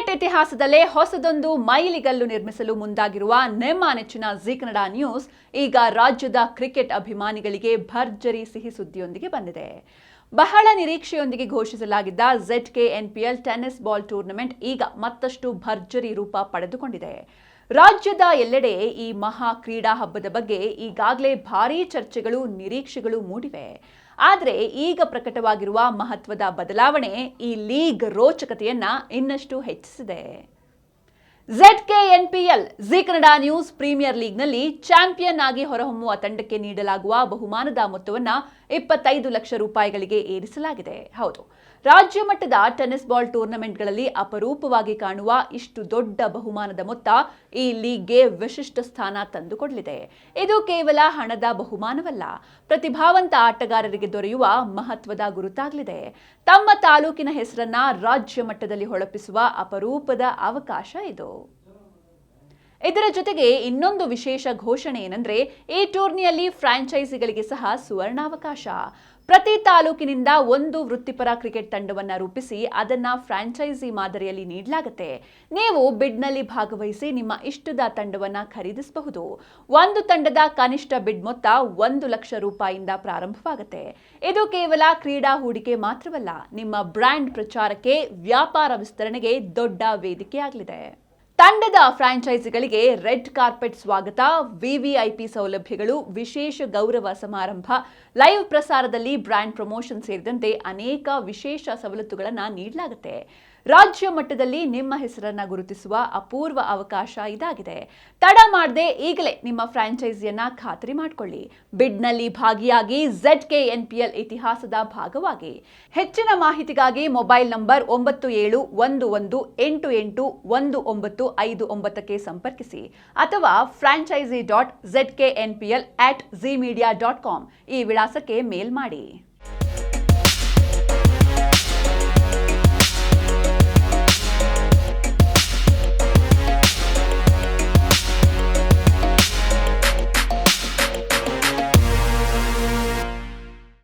Cricket ಇತಿಹಾಸದಲ್ಲೇ ಹೊಸದೊಂದು ಮೈಲಿಗಲ್ಲು ನಿರ್ಮಿಸಲು ಮುಂದಾಗಿರುವ ನಿಮ್ಮ ನೆಚ್ಚಿನ ಜೀ ಕನ್ನಡ ನ್ಯೂಸ್ ಈಗ ರಾಜ್ಯದ ಕ್ರಿಕೆಟ್ ಅಭಿಮಾನಿಗಳಿಗೆ ಭರ್ಜರಿ ಸಿಹಿ ಸುದ್ದಿಯೊಂದಿಗೆ ಬಂದಿದೆ. ಬಹಳ ನಿರೀಕ್ಷೆಯೊಂದಿಗೆ ಘೋಷಿಸಲಾಗಿದ್ದ ZKNPL ಟೆನ್ನಿಸ್ ಬಾಲ್ ಟೂರ್ನಮೆಂಟ್ ಈಗ ಮತ್ತಷ್ಟು ಭರ್ಜರಿ ರೂಪ ಪಡೆದುಕೊಂಡಿದೆ. ರಾಜ್ಯದ ಎಲ್ಲೆಡೆ ಈ ಮಹಾ ಕ್ರೀಡಾ ಹಬ್ಬದ ಬಗ್ಗೆ ಈಗಾಗಲೇ ಭಾರೀ ಚರ್ಚೆಗಳು, ನಿರೀಕ್ಷೆಗಳು ಮೂಡಿವೆ. ಆದರೆ ಈಗ ಪ್ರಕಟವಾಗಿರುವ ಮಹತ್ವದ ಬದಲಾವಣೆ ಈ ಲೀಗ್ ರೋಚಕತೆಯನ್ನ ಇನ್ನಷ್ಟು ಹೆಚ್ಚಿಸಿದೆ. ZKNPL Zee Kannada news premier ಲೀಗ್ನಲ್ಲಿ ಚಾಂಪಿಯನ್ ಆಗಿ ಹೊರಹೊಮ್ಮುವ ತಂಡಕ್ಕೆ ನೀಡಲಾಗುವ ಬಹುಮಾನದ ಮೊತ್ತವನ್ನು 25 ಲಕ್ಷ ರೂಪಾಯಿಗಳಿಗೆ ಏರಿಸಲಾಗಿದೆ. ಹೌದು, ರಾಜ್ಯ ಮಟ್ಟದ ಟೆನ್ನಿಸ್ ಬಾಲ್ ಟೂರ್ನಮೆಂಟ್ಗಳಲ್ಲಿ ಅಪರೂಪವಾಗಿ ಕಾಣುವ ಇಷ್ಟು ದೊಡ್ಡ ಬಹುಮಾನದ ಮೊತ್ತ ಈ ಲೀಗ್ಗೆ ವಿಶಿಷ್ಟ ಸ್ಥಾನ ತಂದುಕೊಡಲಿದೆ. ಇದು ಕೇವಲ ಹಣದ ಬಹುಮಾನವಲ್ಲ, ಪ್ರತಿಭಾವಂತ ಆಟಗಾರರಿಗೆ ದೊರೆಯುವ ಮಹತ್ವದ ಗುರುತಾಗಲಿದೆ. ತಮ್ಮ ತಾಲೂಕಿನ ಹೆಸರನ್ನ ರಾಜ್ಯ ಮಟ್ಟದಲ್ಲಿ ಹೊಳಪಿಸುವ ಅಪರೂಪದ ಅವಕಾಶ ಇದು. ಇದರ ಜೊತೆಗೆ ಇನ್ನೊಂದು ವಿಶೇಷ ಘೋಷಣೆ ಏನಂದ್ರೆ, ಈ ಟೂರ್ನಿಯಲ್ಲಿ ಫ್ರಾಂಚೈಸಿಗಳಿಗೆ ಸಹ ಸುವರ್ಣಾವಕಾಶ. ಪ್ರತಿ ತಾಲೂಕಿನಿಂದ ಒಂದು ವೃತ್ತಿಪರ ಕ್ರಿಕೆಟ್ ತಂಡವನ್ನು ರೂಪಿಸಿ ಅದನ್ನ ಫ್ರಾಂಚೈಸಿ ಮಾದರಿಯಲ್ಲಿ ನೀಡಲಾಗುತ್ತೆ. ನೀವು ಬಿಡ್ನಲ್ಲಿ ಭಾಗವಹಿಸಿ ನಿಮ್ಮ ಇಷ್ಟದ ತಂಡವನ್ನು ಖರೀದಿಸಬಹುದು. ಒಂದು ತಂಡದ ಕನಿಷ್ಠ ಬಿಡ್ ಮೊತ್ತ 1 ಲಕ್ಷ ರೂಪಾಯಿಯಿಂದ ಪ್ರಾರಂಭವಾಗುತ್ತೆ. ಇದು ಕೇವಲ ಕ್ರೀಡಾ ಹೂಡಿಕೆ ಮಾತ್ರವಲ್ಲ, ನಿಮ್ಮ ಬ್ರ್ಯಾಂಡ್ ಪ್ರಚಾರಕ್ಕೆ, ವ್ಯಾಪಾರ ವಿಸ್ತರಣೆಗೆ ದೊಡ್ಡ ವೇದಿಕೆಯಾಗಲಿದೆ. ತಂಡದ ಫ್ರಾಂಚೈಸಿಗಳಿಗೆ ರೆಡ್ ಕಾರ್ಪೆಟ್ ಸ್ವಾಗತ, ವಿವಿಐಪಿ ಸೌಲಭ್ಯಗಳು, ವಿಶೇಷ ಗೌರವ ಸಮಾರಂಭ, ಲೈವ್ ಪ್ರಸಾರದಲ್ಲಿ ಬ್ರ್ಯಾಂಡ್ ಪ್ರಮೋಷನ್ ಸೇರಿದಂತೆ ಅನೇಕ ವಿಶೇಷ ಸವಲತ್ತುಗಳನ್ನು ನೀಡಲಾಗುತ್ತೆ. ರಾಜ್ಯ ಮಟ್ಟದಲ್ಲಿ ನಿಮ್ಮ ಹೆಸರನ್ನ ಗುರುತಿಸುವ ಅಪೂರ್ವ ಅವಕಾಶ ಇದಾಗಿದೆ. ತಡ ಮಾಡದೆ ಈಗಲೇ ನಿಮ್ಮ ಫ್ರಾಂಚೈಸಿಯನ್ನ ಖಾತರಿ ಮಾಡಿಕೊಳ್ಳಿ. ಬಿಡ್ನಲ್ಲಿ ಭಾಗಿಯಾಗಿ ZKNPL ಇತಿಹಾಸದ ಭಾಗವಾಗಿ. ಹೆಚ್ಚಿನ ಮಾಹಿತಿಗಾಗಿ ಮೊಬೈಲ್ ನಂಬರ್ 9711881959ಕ್ಕೆ ಸಂಪರ್ಕಿಸಿ ಅಥವಾ franchisee.zknpl@zeemedia.com ಈ ವಿಳಾಸಕ್ಕೆ ಮೇಲ್ ಮಾಡಿ.